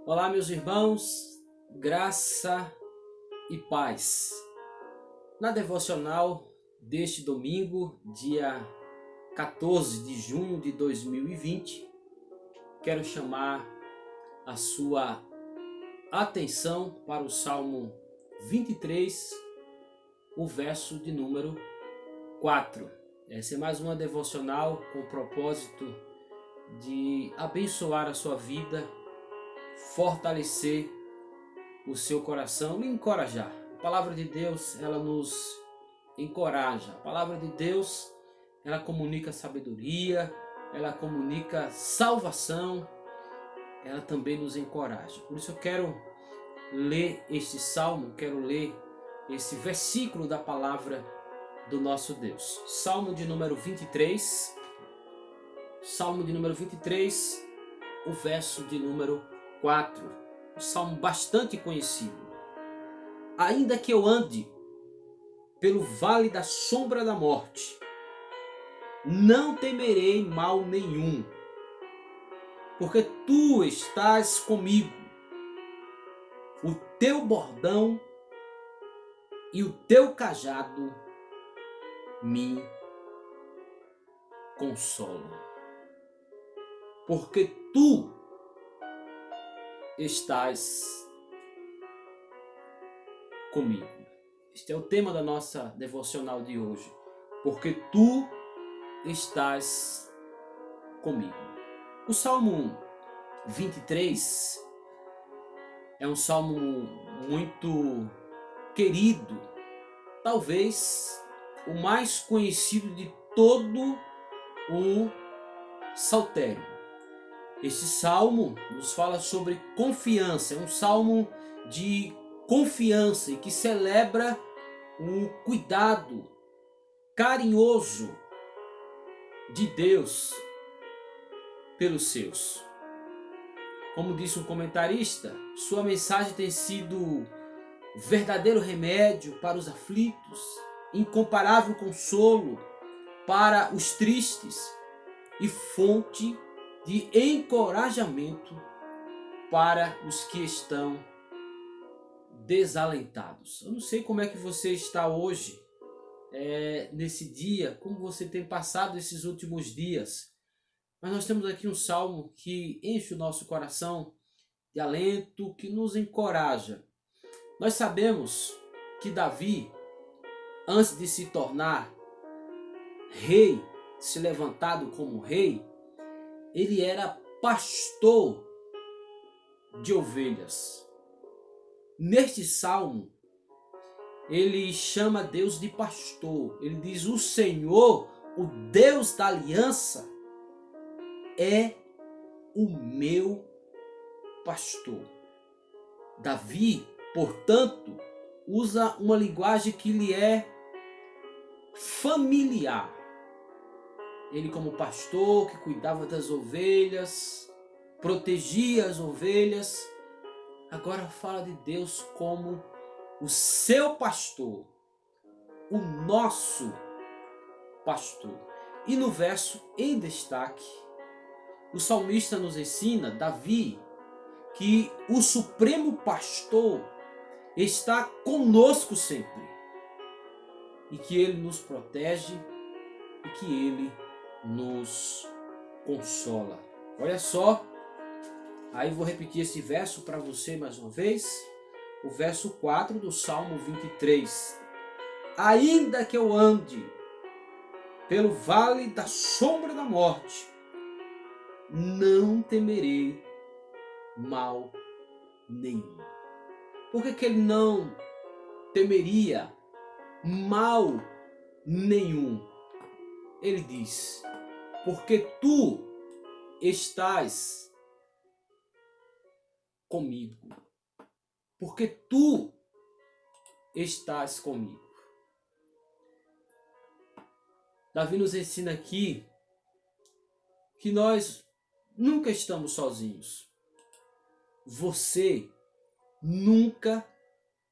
Olá, meus irmãos, graça e paz. Na devocional deste domingo, dia 14 de junho de 2020, quero chamar a sua atenção para o Salmo 23, o verso de número 4. Essa é mais uma devocional com o propósito de abençoar a sua vida, fortalecer o seu coração e encorajar. A palavra de Deus, ela nos encoraja. A palavra de Deus, ela comunica sabedoria, ela comunica salvação, ela também nos encoraja. Por isso eu quero ler este salmo, quero ler esse versículo da palavra do nosso Deus. Salmo de número 23, o verso de número 4. Um salmo bastante conhecido. Ainda que eu ande pelo vale da sombra da morte, não temerei mal nenhum, porque tu estás comigo. O teu bordão e o teu cajado me consolam. Porque tu estás comigo. Este é o tema da nossa devocional de hoje. Porque tu estás comigo. O Salmo 23 é um salmo muito querido, talvez o mais conhecido de todo o saltério. Este salmo nos fala sobre confiança, é um salmo de confiança e que celebra um cuidado carinhoso de Deus pelos seus. Como disse um comentarista, sua mensagem tem sido verdadeiro remédio para os aflitos, incomparável consolo para os tristes e fonte de encorajamento para os que estão desalentados. Eu não sei como é que você está hoje, nesse dia, como você tem passado esses últimos dias, mas nós temos aqui um salmo que enche o nosso coração de alento, que nos encoraja. Nós sabemos que Davi, antes de se tornar rei, se levantado como rei, ele era pastor de ovelhas. Neste salmo, ele chama Deus de pastor. Ele diz: o Senhor, o Deus da aliança, é o meu pastor. Davi, portanto, usa uma linguagem que lhe é familiar. Ele, como pastor que cuidava das ovelhas, protegia as ovelhas, agora fala de Deus como o seu pastor, o nosso pastor. E no verso em destaque, o salmista nos ensina, Davi, que o supremo pastor está conosco sempre e que ele nos protege e que ele nos consola. Olha só, aí vou repetir esse verso para você mais uma vez, o verso 4 do Salmo 23. Ainda que eu ande pelo vale da sombra da morte, não temerei mal nenhum. Por que ele não temeria mal nenhum? Ele diz: porque tu estás comigo. Porque tu estás comigo. Davi nos ensina aqui que nós nunca estamos sozinhos. Você nunca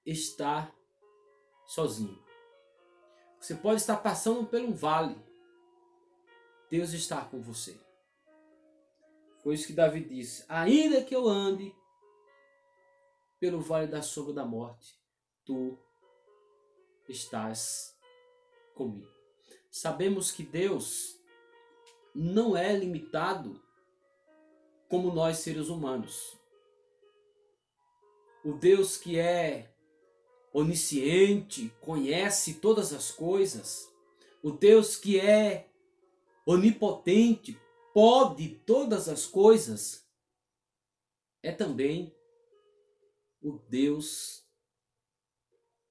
está sozinho. Você pode estar passando por um vale. Deus está com você. Foi isso que Davi disse. Ainda que eu ande pelo vale da sombra da morte, tu estás comigo. Sabemos que Deus não é limitado como nós seres humanos. O Deus que é onisciente, conhece todas as coisas, o Deus que é onipotente, pode todas as coisas, é também o Deus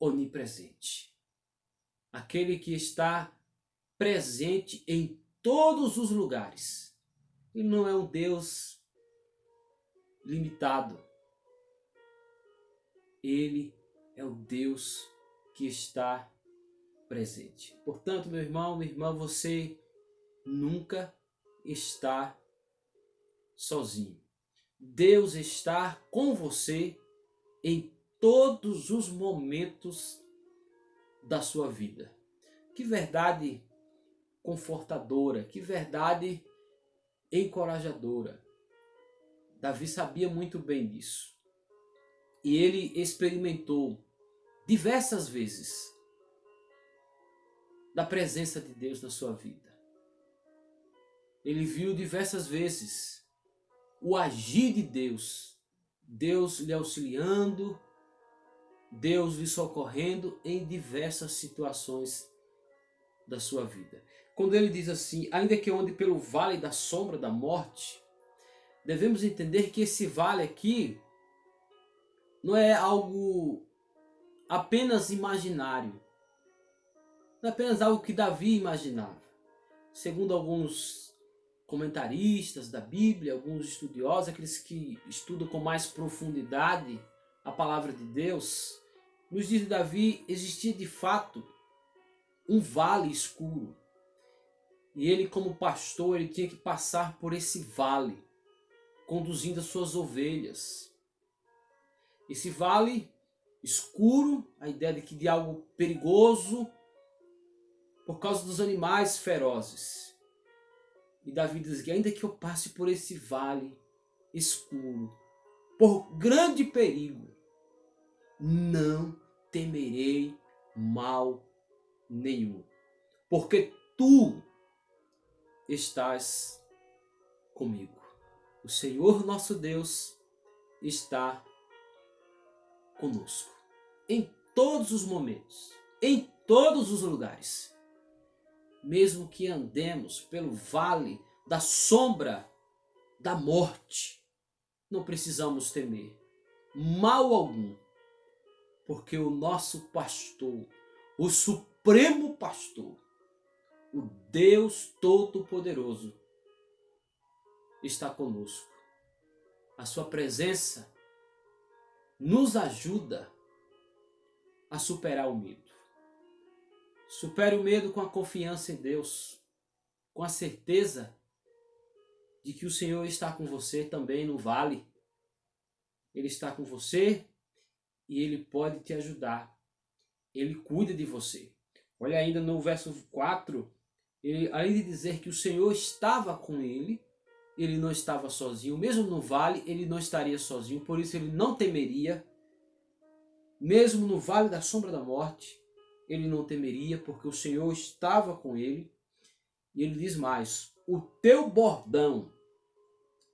onipresente. Aquele que está presente em todos os lugares. Ele não é um Deus limitado. Ele é o Deus que está presente. Portanto, meu irmão, minha irmã, você nunca está sozinho. Deus está com você em todos os momentos da sua vida. Que verdade confortadora, que verdade encorajadora. Davi sabia muito bem disso. E ele experimentou diversas vezes da presença de Deus na sua vida. Ele viu diversas vezes o agir de Deus, Deus lhe auxiliando, Deus lhe socorrendo em diversas situações da sua vida. Quando ele diz assim, ainda que eu ande pelo vale da sombra da morte, devemos entender que esse vale aqui não é algo apenas imaginário. Não é apenas algo que Davi imaginava. Segundo alguns comentaristas da Bíblia, alguns estudiosos, aqueles que estudam com mais profundidade a palavra de Deus, nos diz que Davi existia de fato um vale escuro. E ele, como pastor, ele tinha que passar por esse vale, conduzindo as suas ovelhas. Esse vale escuro, a ideia de algo perigoso, por causa dos animais ferozes. E Davi diz que ainda que eu passe por esse vale escuro, por grande perigo, não temerei mal nenhum, porque tu estás comigo. O Senhor nosso Deus está conosco em todos os momentos, em todos os lugares. Mesmo que andemos pelo vale da sombra da morte, não precisamos temer mal algum, porque o nosso pastor, o supremo pastor, o Deus Todo-Poderoso, está conosco. A sua presença nos ajuda a superar o medo. Supere o medo com a confiança em Deus, com a certeza de que o Senhor está com você também no vale. Ele está com você e Ele pode te ajudar. Ele cuida de você. Olha ainda no verso 4, além de dizer que o Senhor estava com ele não estava sozinho. Mesmo no vale, ele não estaria sozinho, por isso ele não temeria. Mesmo no vale da sombra da morte, ele não temeria, porque o Senhor estava com ele. E ele diz mais, o teu bordão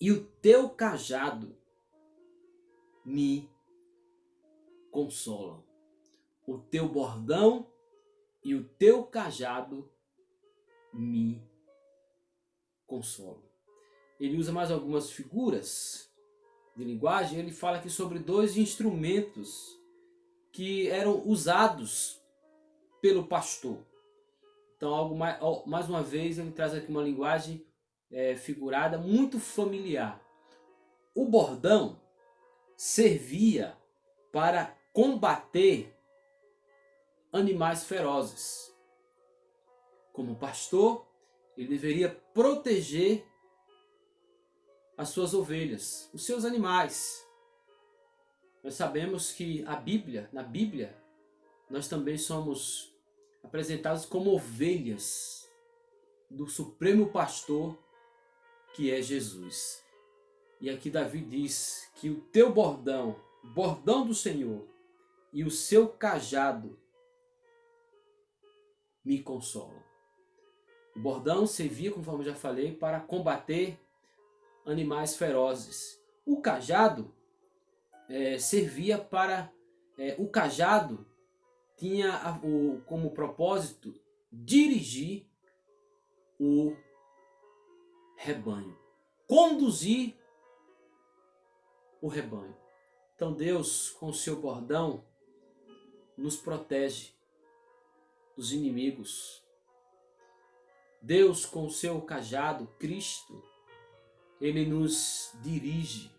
e o teu cajado me consolam. O teu bordão e o teu cajado me consolam. Ele usa mais algumas figuras de linguagem. Ele fala aqui sobre dois instrumentos que eram usados pelo pastor. Então, mais uma vez, ele traz aqui uma linguagem figurada muito familiar. O bordão servia para combater animais ferozes. Como pastor, ele deveria proteger as suas ovelhas, os seus animais. Nós sabemos que na Bíblia, nós também somos apresentados como ovelhas do Supremo Pastor, que é Jesus. E aqui Davi diz que o teu bordão bordão do Senhor e o seu cajado me consolam. O bordão servia, conforme eu já falei, para combater animais ferozes. O cajado servia para... o cajado tinha como propósito dirigir o rebanho, conduzir o rebanho. Então Deus, com o seu bordão, nos protege dos inimigos. Deus, com o seu cajado, Cristo, Ele nos dirige,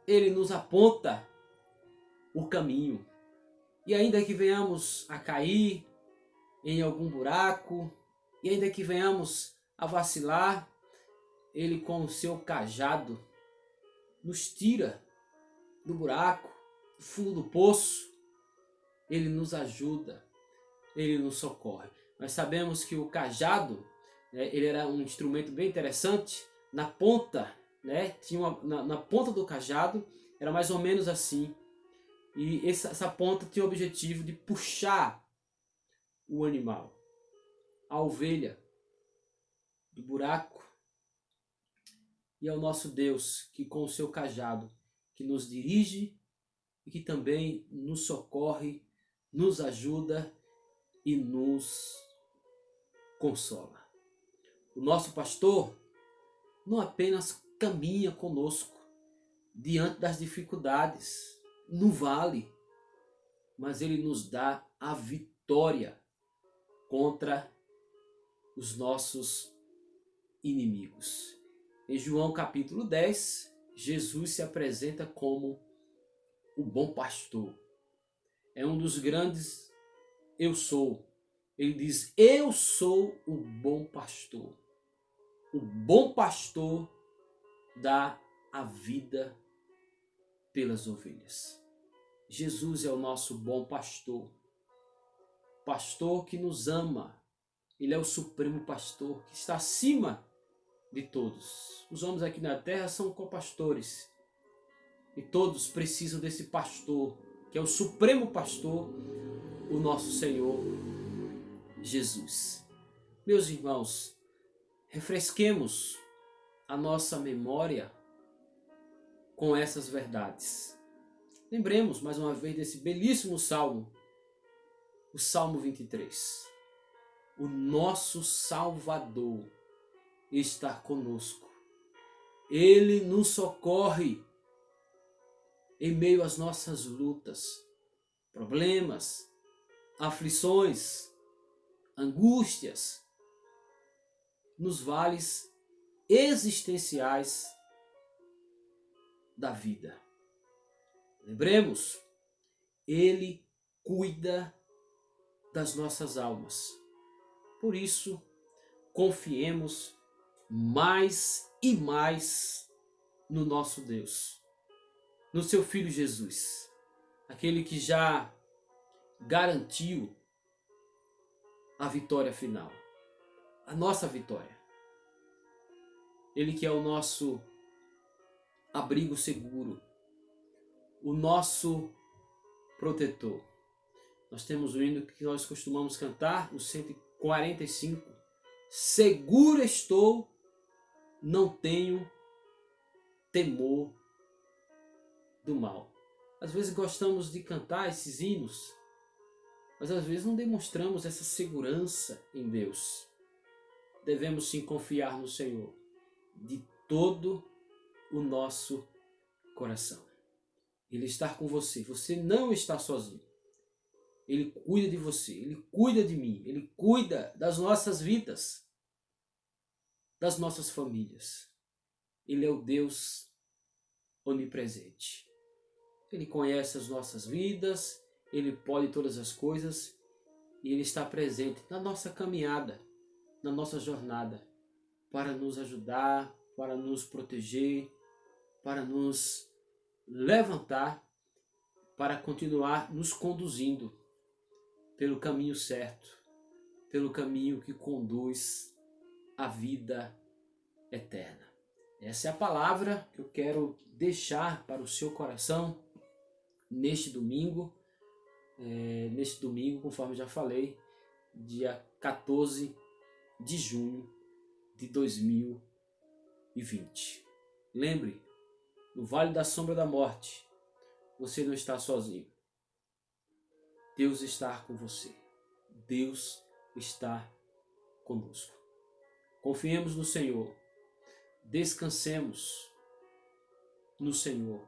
Ele nos aponta o caminho. E ainda que venhamos a cair em algum buraco, e ainda que venhamos a vacilar, Ele com o seu cajado nos tira do buraco, do fundo do poço. Ele nos ajuda, Ele nos socorre. Nós sabemos que o cajado, ele era um instrumento bem interessante. Na ponta, tinha na ponta do cajado, era mais ou menos assim. E essa ponta tinha o objetivo de puxar o animal, a ovelha, do buraco. E é o nosso Deus que com o seu cajado, que nos dirige e que também nos socorre, nos ajuda e nos consola. O nosso pastor não apenas caminha conosco diante das dificuldades, no vale, mas ele nos dá a vitória contra os nossos inimigos. Em João capítulo 10, Jesus se apresenta como o bom pastor. É um dos grandes eu sou. Ele diz, eu sou o bom pastor. O bom pastor dá a vida pelas ovelhas. Jesus é o nosso bom pastor. Pastor que nos ama. Ele é o supremo pastor que está acima de todos. Os homens aqui na terra são copastores. E todos precisam desse pastor, que é o supremo pastor, o nosso Senhor Jesus. Meus irmãos, refresquemos a nossa memória com essas verdades. Lembremos mais uma vez desse belíssimo salmo, o Salmo 23. O nosso Salvador está conosco. Ele nos socorre em meio às nossas lutas, problemas, aflições, angústias, nos vales existenciais da vida. Lembremos, Ele cuida das nossas almas. Por isso, confiemos mais e mais no nosso Deus, no seu Filho Jesus, aquele que já garantiu a vitória final, a nossa vitória. Ele que é o nosso abrigo seguro, o nosso protetor. Nós temos o hino que nós costumamos cantar, o 145. Seguro estou, não tenho temor do mal. Às vezes gostamos de cantar esses hinos, mas às vezes não demonstramos essa segurança em Deus. Devemos sim confiar no Senhor de todo o nosso coração. Ele está com você, você não está sozinho. Ele cuida de você, Ele cuida de mim, Ele cuida das nossas vidas, das nossas famílias. Ele é o Deus onipresente. Ele conhece as nossas vidas, Ele pode todas as coisas e Ele está presente na nossa caminhada, na nossa jornada, para nos ajudar, para nos proteger, para nos levantar, para continuar nos conduzindo pelo caminho certo, pelo caminho que conduz à vida eterna. Essa é a palavra que eu quero deixar para o seu coração neste domingo, conforme já falei, dia 14 de junho de 2020. Lembre, no Vale da Sombra da Morte, você não está sozinho. Deus está com você. Deus está conosco. Confiemos no Senhor. Descansemos no Senhor.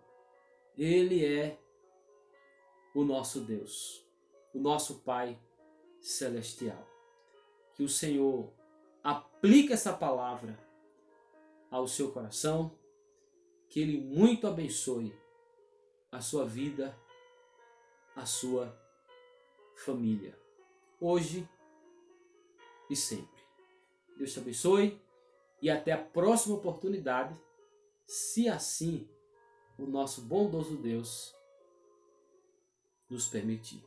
Ele é o nosso Deus, o nosso Pai celestial. Que o Senhor aplique essa palavra ao seu coração, que Ele muito abençoe a sua vida, a sua família, hoje e sempre. Deus te abençoe e até a próxima oportunidade, se assim o nosso bondoso Deus nos permitir.